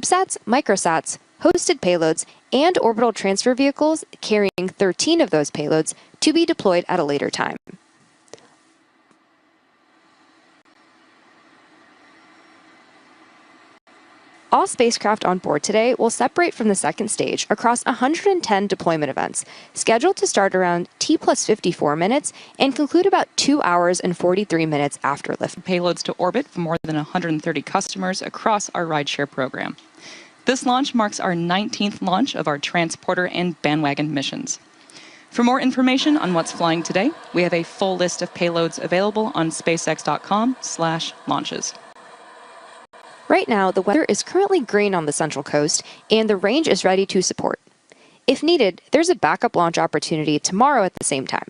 CubeSats, microsats, hosted payloads, and orbital transfer vehicles carrying 13 of those payloads to be deployed at a later time. All spacecraft on board today will separate from the second stage across 110 deployment events, scheduled to start around T+54 minutes and conclude about 2 hours and 43 minutes after lift. Payloads to orbit for more than 130 customers across our rideshare program. This launch marks our 19th launch of our transporter and bandwagon missions. For more information on what's flying today, we have a full list of payloads available on spacex.com/launches. Right now, the weather is currently green on the Central Coast, and the range is ready to support. If needed, there's a backup launch opportunity tomorrow at the same time.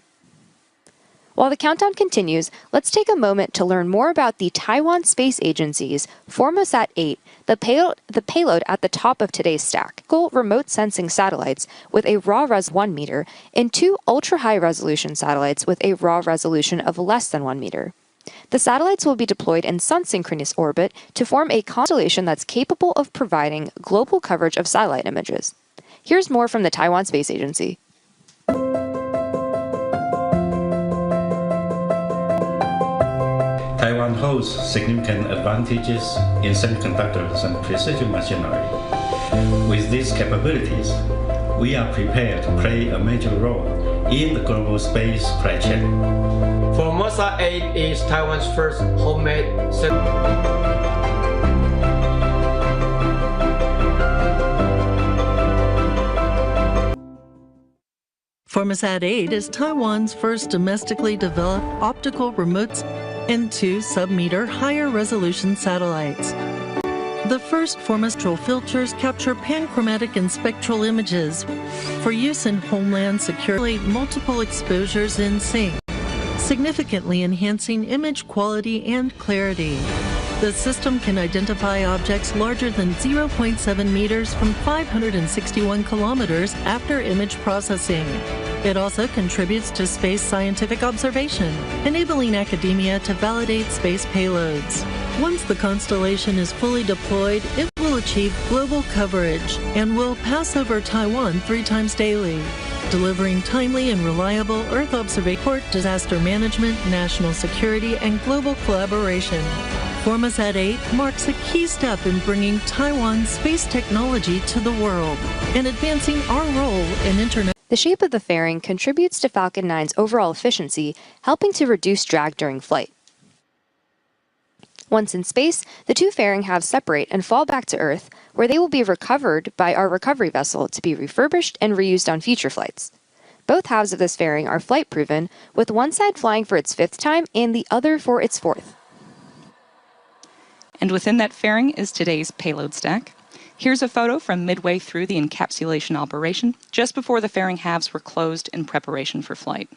While the countdown continues, let's take a moment to learn more about the Taiwan Space Agency's Formosat 8, the payload at the top of today's stack. Remote sensing satellites with a raw res 1 meter and 2 ultra-high resolution satellites with a raw resolution of less than 1 meter. The satellites will be deployed in Sun-Synchronous Orbit to form a constellation that's capable of providing global coverage of satellite images. Here's more from the Taiwan Space Agency. Taiwan holds significant advantages in semiconductors and precision machinery. With these capabilities, we are prepared to play a major role in the global space supply chain. Formosat 8 is Taiwan's first homemade Formosat 8 is Taiwan's first domestically developed optical remotes and 2 sub-meter higher resolution satellites. The first Formosat filters capture panchromatic and spectral images for use in homeland security, multiple exposures in sync, significantly enhancing image quality and clarity. The system can identify objects larger than 0.7 meters from 561 kilometers after image processing. It also contributes to space scientific observation, enabling academia to validate space payloads. Once the constellation is fully deployed, it will achieve global coverage and will pass over Taiwan 3 times daily, delivering timely and reliable Earth observation, disaster management, national security, and global collaboration. Formosat 8 marks a key step in bringing Taiwan's space technology to the world and advancing our role in internet. The shape of the fairing contributes to Falcon 9's overall efficiency, helping to reduce drag during flight. Once in space, the 2 fairing halves separate and fall back to Earth, where they will be recovered by our recovery vessel to be refurbished and reused on future flights. Both halves of this fairing are flight-proven, with one side flying for its 5th time and the other for its 4th. And within that fairing is today's payload stack. Here's a photo from midway through the encapsulation operation, just before the fairing halves were closed in preparation for flight.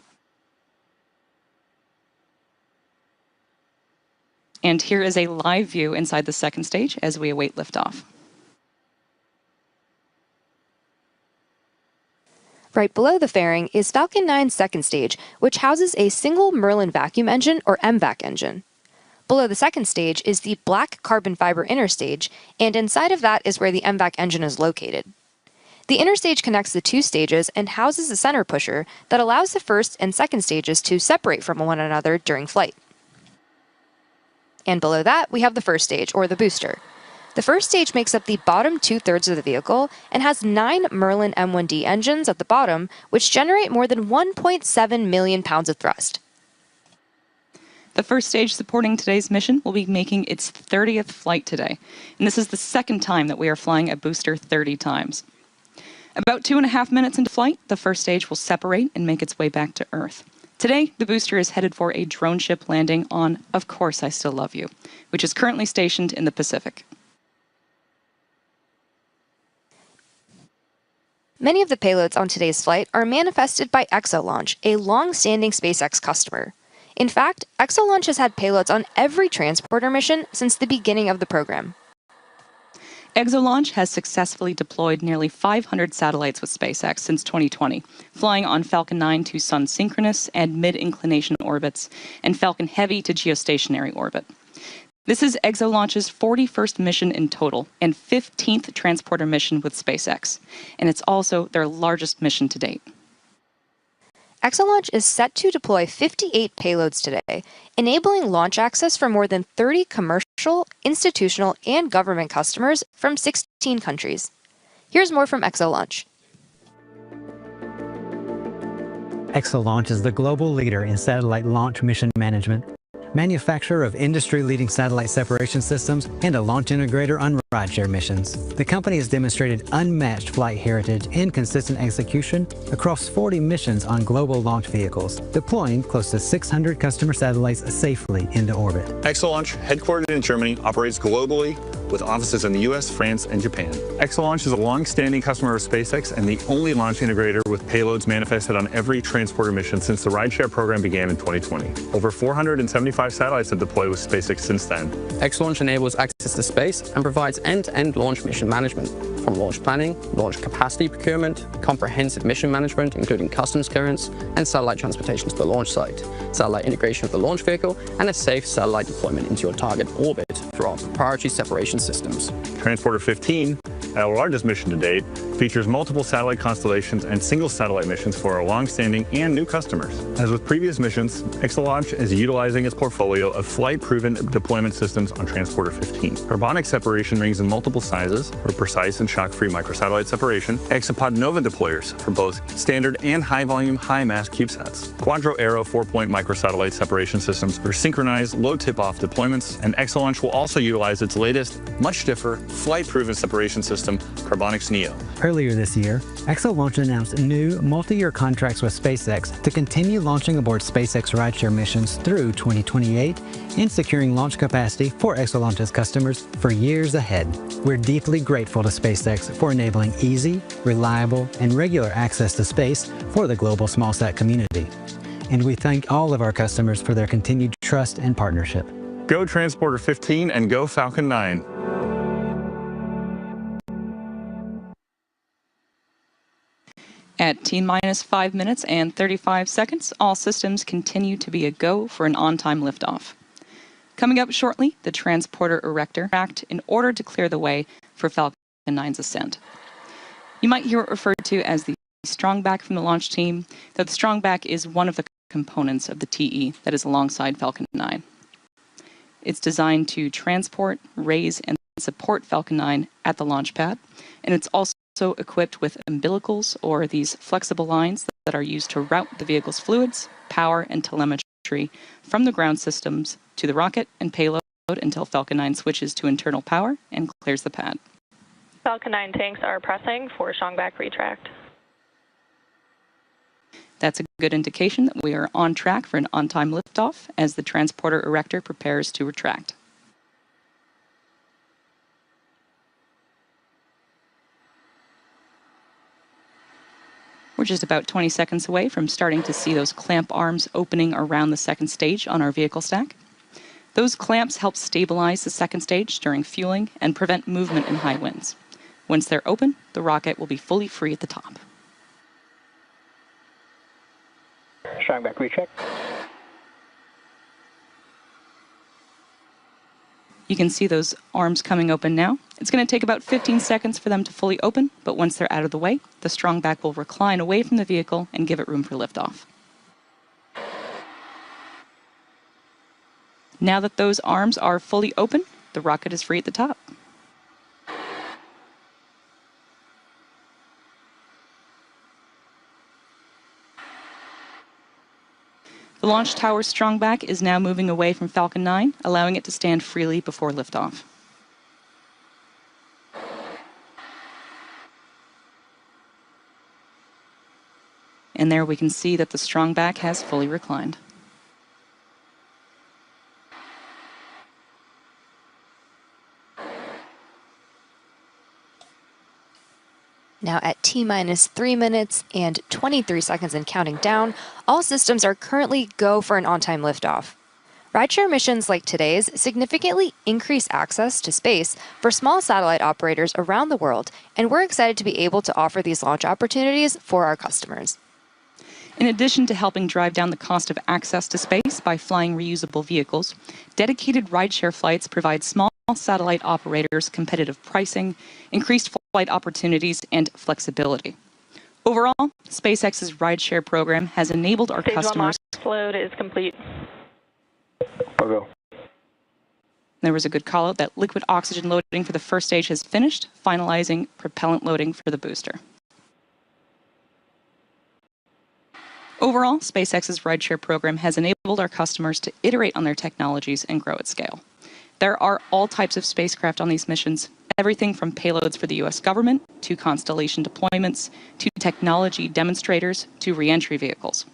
And here is a live view inside the second stage as we await liftoff. Right below the fairing is Falcon 9's second stage, which houses a single Merlin vacuum engine, or MVAC engine. Below the second stage is the black carbon fiber inner stage, and inside of that is where the MVAC engine is located. The inner stage connects the 2 stages and houses a center pusher that allows the first and second stages to separate from one another during flight. And below that, we have the first stage, or the booster. The first stage makes up the bottom 2/3 of the vehicle and has 9 Merlin M1D engines at the bottom, which generate more than 1.7 million pounds of thrust. The first stage supporting today's mission will be making its 30th flight today, and this is the 2nd time that we are flying a booster 30 times. About 2.5 minutes into flight, the first stage will separate and make its way back to Earth. Today, the booster is headed for a drone ship landing on Of Course I Still Love You, which is currently stationed in the Pacific. Many of the payloads on today's flight are manifested by ExoLaunch, a long-standing SpaceX customer. In fact, ExoLaunch has had payloads on every transporter mission since the beginning of the program. ExoLaunch has successfully deployed nearly 500 satellites with SpaceX since 2020, flying on Falcon 9 to Sun-Synchronous and mid-inclination orbits, and Falcon Heavy to geostationary orbit. This is ExoLaunch's 41st mission in total and 15th transporter mission with SpaceX, and it's also their largest mission to date. ExoLaunch is set to deploy 58 payloads today, enabling launch access for more than 30 commercial, institutional, and government customers from 16 countries. Here's more from ExoLaunch. ExoLaunch is the global leader in satellite launch mission management, manufacturer of industry-leading satellite separation systems, and a launch integrator on rideshare missions. The company has demonstrated unmatched flight heritage and consistent execution across 40 missions on global launch vehicles, deploying close to 600 customer satellites safely into orbit. ExoLaunch, headquartered in Germany, operates globally with offices in the US, France, and Japan. ExoLaunch is a long-standing customer of SpaceX and the only launch integrator with payloads manifested on every transporter mission since the rideshare program began in 2020. Over 475 satellites have deployed with SpaceX since then. ExoLaunch enables access to space and provides end-to-end launch mission management, from launch planning, launch capacity procurement, comprehensive mission management, including customs clearance, and satellite transportation to the launch site, satellite integration of the launch vehicle, and a safe satellite deployment into your target orbit through our proprietary separation systems. Transporter-15, our largest mission to date, features multiple satellite constellations and single satellite missions for our long-standing and new customers. As with previous missions, ExoLaunch is utilizing its portfolio of flight-proven deployment systems on Transporter-15. Carbonic separation rings in multiple sizes for precise and shock-free microsatellite separation, Exopod Nova deployers for both standard and high-volume, high-mass CubeSats, Quadro Aero 4-point microsatellite separation systems for synchronized low tip-off deployments, and ExoLaunch will also utilize its latest, much stiffer, flight-proven separation system, Carbonics Neo. Earlier this year, ExoLaunch announced new multi-year contracts with SpaceX to continue launching aboard SpaceX rideshare missions through 2028 and securing launch capacity for ExoLaunch's customers for years ahead. We're deeply grateful to SpaceX for enabling easy, reliable, and regular access to space for the global smallsat community. And we thank all of our customers for their continued trust and partnership. Go Transporter-15 and go Falcon 9. At T-minus 5 minutes and 35 seconds, all systems continue to be a go for an on-time liftoff. Coming up shortly, the transporter erector act in order to clear the way for Falcon 9's ascent. You might hear it referred to as the strongback from the launch team, though the strongback is one of the components of the TE that is alongside Falcon 9. It's designed to transport, raise, and support Falcon 9 at the launch pad, and it's also equipped with umbilicals, or these flexible lines that are used to route the vehicle's fluids, power, and telemetry from the ground systems to the rocket and payload until Falcon 9 switches to internal power and clears the pad. Falcon 9 tanks are pressing for strongback retract. That's a good indication that we are on track for an on-time liftoff as the transporter erector prepares to retract. We're just about 20 seconds away from starting to see those clamp arms opening around the second stage on our vehicle stack. Those clamps help stabilize the second stage during fueling and prevent movement in high winds. Once they're open, the rocket will be fully free at the top. Strongback recheck. You can see those arms coming open now. It's going to take about 15 seconds for them to fully open, but once they're out of the way, the strongback will recline away from the vehicle and give it room for liftoff. Now that those arms are fully open, the rocket is free at the top. The launch tower's strongback is now moving away from Falcon 9, allowing it to stand freely before liftoff. And there we can see that the strongback has fully reclined. Now at T-minus 3 minutes and 23 seconds and counting down, all systems are currently go for an on-time liftoff. Rideshare missions like today's significantly increase access to space for small satellite operators around the world, and we're excited to be able to offer these launch opportunities for our customers. In addition to helping drive down the cost of access to space by flying reusable vehicles, dedicated rideshare flights provide small satellite operators competitive pricing, increased flight opportunities, and flexibility. Overall, SpaceX's rideshare program has enabled our Stage customers. Stage 1 load is complete. Go. There was a good call out that liquid oxygen loading for the first stage has finished, finalizing propellant loading for the booster. Overall, SpaceX's rideshare program has enabled our customers to iterate on their technologies and grow at scale. There are all types of spacecraft on these missions, everything from payloads for the US government, to constellation deployments, to technology demonstrators, to re-entry vehicles.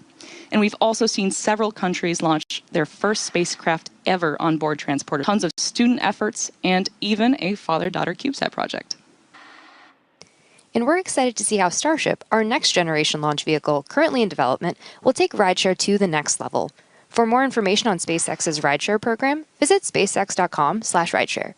And we've also seen several countries launch their first spacecraft ever on board transporter, tons of student efforts, and even a father-daughter CubeSat project. And we're excited to see how Starship, our next-generation launch vehicle currently in development, will take rideshare to the next level. For more information on SpaceX's rideshare program, visit spacex.com/rideshare.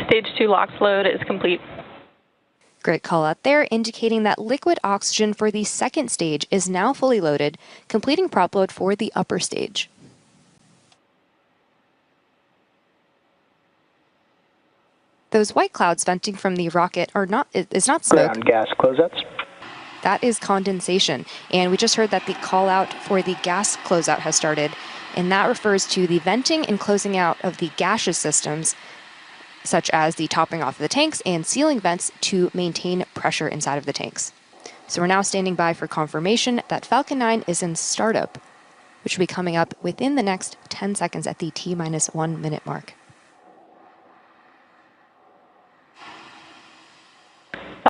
Stage 2 LOX load is complete. Great call out there, indicating that liquid oxygen for the second stage is now fully loaded, completing prop load for the upper stage. Those white clouds venting from the rocket is not smoke. Ground gas closeouts. That is condensation. And we just heard that the call out for the gas closeout has started, and that refers to the venting and closing out of the gaseous systems, such as the topping off of the tanks and sealing vents to maintain pressure inside of the tanks. So we're now standing by for confirmation that Falcon 9 is in startup, which will be coming up within the next 10 seconds at the T-1 minute mark.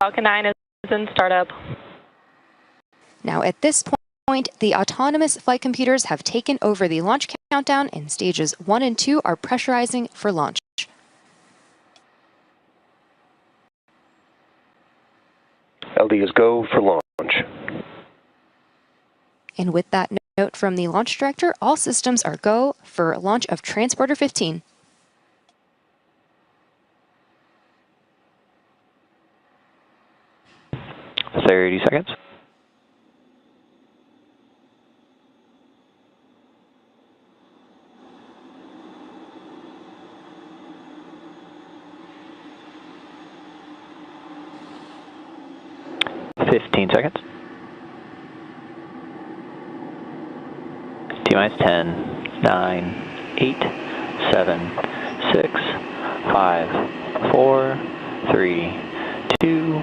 Falcon 9 is in startup. Now at this point, the autonomous flight computers have taken over the launch countdown, and stages 1 and 2 are pressurizing for launch. LD is go for launch. And with that note from the launch director, all systems are go for launch of Transporter-15. Thirty seconds. 15 seconds. T-minus 10, 9, 8, 7, 6, 5, 4, 3, 2,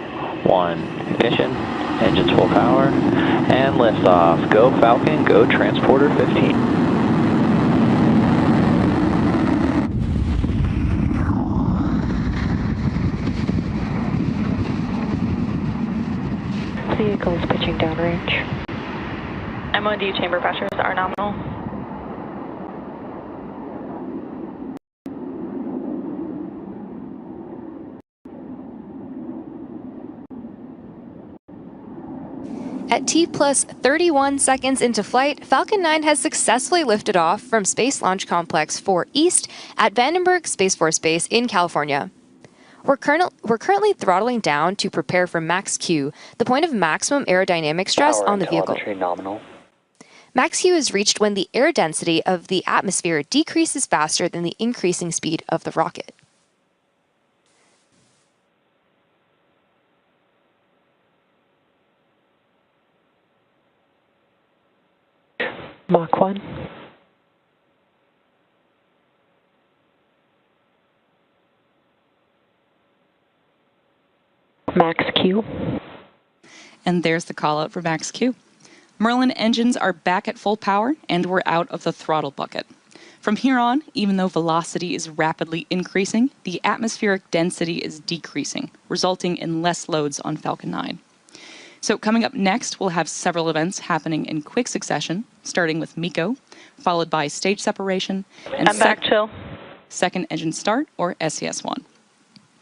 1. Ignition, engines full power, and liftoff. Go Falcon, go Transporter-15. Vehicles pitching downrange. MOD chamber pressures are nominal. At T plus 31 seconds into flight, Falcon 9 has successfully lifted off from Space Launch Complex 4 East at Vandenberg Space Force Base in California. We're currently throttling down to prepare for max Q, the point of maximum aerodynamic stress on the vehicle. Nominal. Max Q is reached when the air density of the atmosphere decreases faster than the increasing speed of the rocket. Mach 1. Max Q. And there's the call out for Max Q. Merlin engines are back at full power, and we're out of the throttle bucket. From here on, even though velocity is rapidly increasing, the atmospheric density is decreasing, resulting in less loads on Falcon 9. So coming up next, we'll have several events happening in quick succession, starting with MECO, followed by stage separation, and I'm back, chill. second engine start, or SES-1.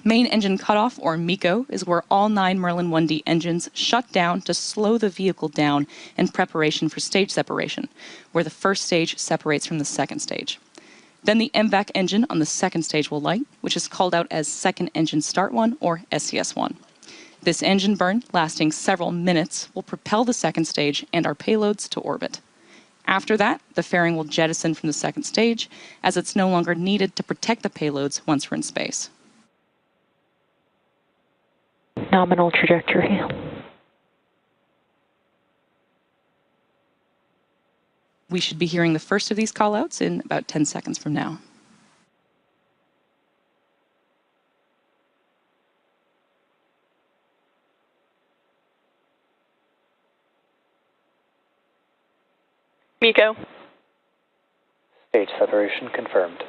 Main engine cutoff, or MECO, is where all 9 Merlin 1D engines shut down to slow the vehicle down in preparation for stage separation, where the first stage separates from the second stage. Then the MVAC engine on the second stage will light, which is called out as Second Engine Start 1, or SES1. This engine burn, lasting several minutes, will propel the second stage and our payloads to orbit. After that, the fairing will jettison from the second stage, as it's no longer needed to protect the payloads once we're in space. Nominal trajectory. We should be hearing the first of these callouts in about 10 seconds from now. MECO. Stage separation confirmed.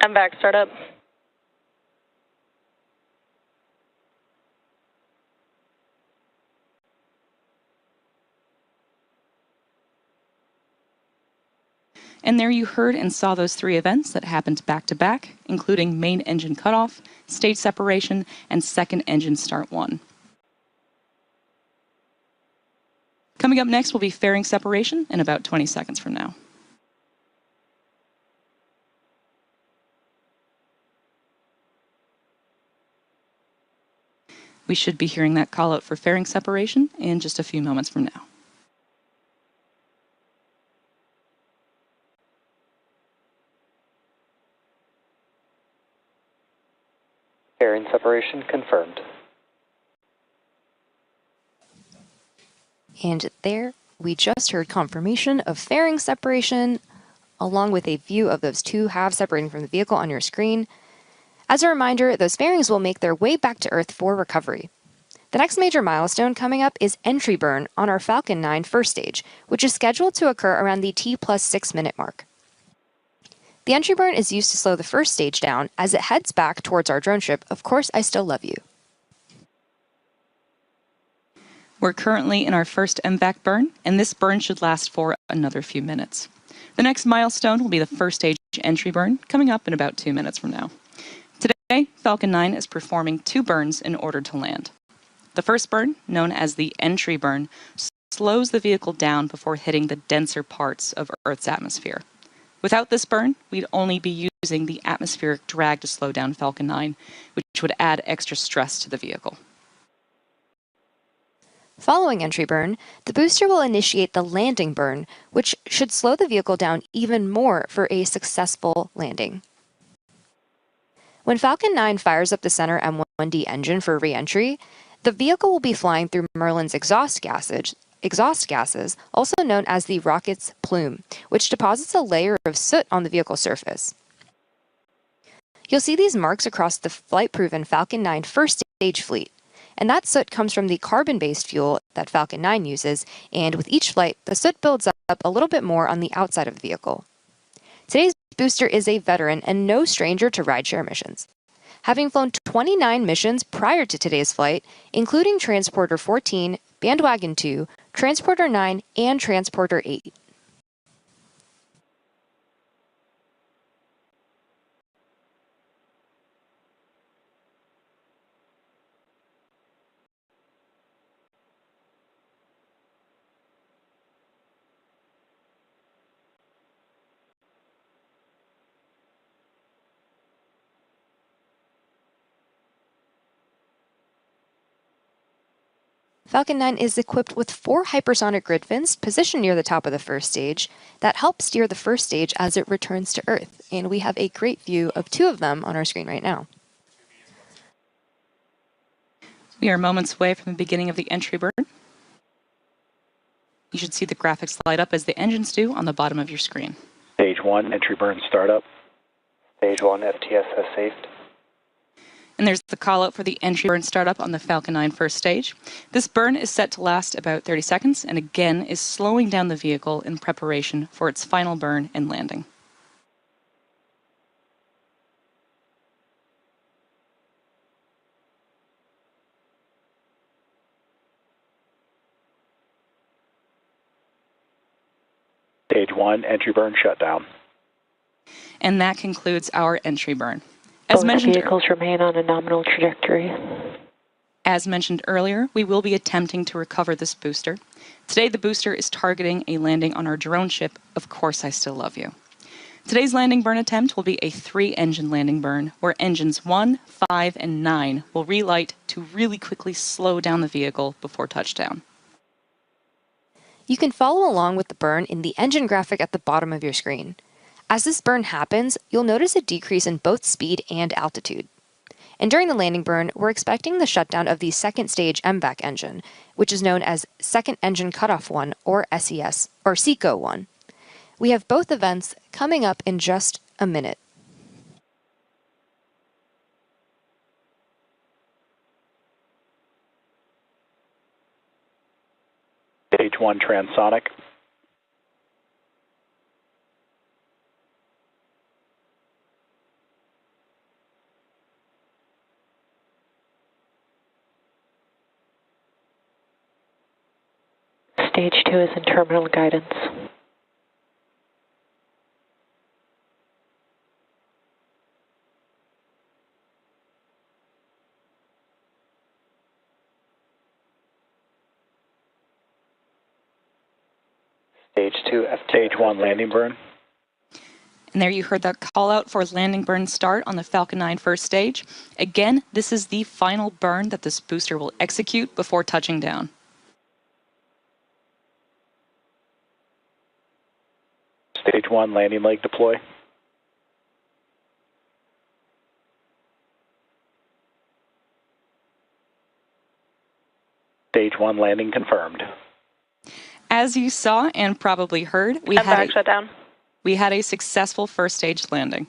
MVAC startup. And there you heard and saw those 3 events that happened back to back, including main engine cutoff, stage separation, and second engine start 1. Coming up next will be fairing separation in about 20 seconds from now. We should be hearing that call out for fairing separation in just a few moments from now. Fairing separation confirmed. And there, we just heard confirmation of fairing separation, along with a view of those 2 halves separating from the vehicle on your screen. As a reminder, those fairings will make their way back to Earth for recovery. The next major milestone coming up is entry burn on our Falcon 9 first stage, which is scheduled to occur around the T+6 minute mark. The entry burn is used to slow the first stage down as it heads back towards our drone ship, Of Course I Still Love You. We're currently in our first MVAC burn, and this burn should last for another few minutes. The next milestone will be the first stage entry burn, coming up in about 2 minutes from now. Today, Falcon 9 is performing 2 burns in order to land. The first burn, known as the entry burn, slows the vehicle down before hitting the denser parts of Earth's atmosphere. Without this burn, we'd only be using the atmospheric drag to slow down Falcon 9, which would add extra stress to the vehicle. Following entry burn, the booster will initiate the landing burn, which should slow the vehicle down even more for a successful landing. When Falcon 9 fires up the center M1D engine for re-entry, the vehicle will be flying through Merlin's exhaust gases, also known as the rocket's plume, which deposits a layer of soot on the vehicle surface. You'll see these marks across the flight-proven Falcon 9 first stage fleet, and that soot comes from the carbon-based fuel that Falcon 9 uses, and with each flight, the soot builds up a little bit more on the outside of the vehicle. Today's booster is a veteran and no stranger to rideshare missions, having flown 29 missions prior to today's flight, including Transporter-15, Bandwagon 2, Transporter 9, and Transporter 8. Falcon 9 is equipped with 4 hypersonic grid fins positioned near the top of the first stage that help steer the first stage as it returns to Earth, and we have a great view of 2 of them on our screen right now. We are moments away from the beginning of the entry burn. You should see the graphics light up as the engines do on the bottom of your screen. Stage 1 entry burn startup. Stage 1 FTS has saved. And there's the call out for the entry burn startup on the Falcon 9 first stage. This burn is set to last about 30 seconds and again is slowing down the vehicle in preparation for its final burn and landing. Stage 1, entry burn shutdown. And that concludes our entry burn. As Both mentioned, vehicles remain on a nominal trajectory. As mentioned earlier, we will be attempting to recover this booster. Today, the booster is targeting a landing on our drone ship, Of Course I Still Love You. Today's landing burn attempt will be a 3-engine landing burn, where engines 1, 5, and 9 will relight to really quickly slow down the vehicle before touchdown. You can follow along with the burn in the engine graphic at the bottom of your screen. As this burn happens, you'll notice a decrease in both speed and altitude. And during the landing burn, we're expecting the shutdown of the second stage MVAC engine, which is known as Second Engine Cutoff 1, or SES, or SECO 1. We have both events coming up in just a minute. Stage 1 transonic. Stage 2 is in terminal guidance. Stage 1 landing burn. And there you heard that call out for landing burn start on the Falcon 9 first stage. Again, this is the final burn that this booster will execute before touching down. Stage 1 landing leg deploy. Stage 1 landing confirmed. As you saw and probably heard, we had a successful first stage landing.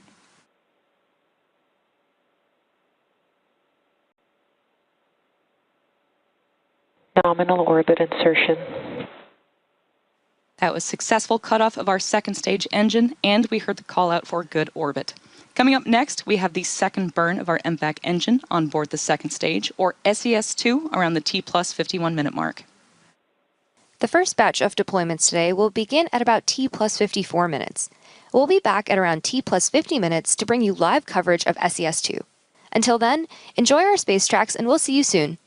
Nominal orbit insertion. That was successful cutoff of our second stage engine, and we heard the call out for good orbit. Coming up next, we have the second burn of our MVAC engine on board the second stage, or SES-2, around the T+, 51 minute mark. The first batch of deployments today will begin at about T+, 54 minutes. We'll be back at around T+, 50 minutes to bring you live coverage of SES-2. Until then, enjoy our space tracks and we'll see you soon.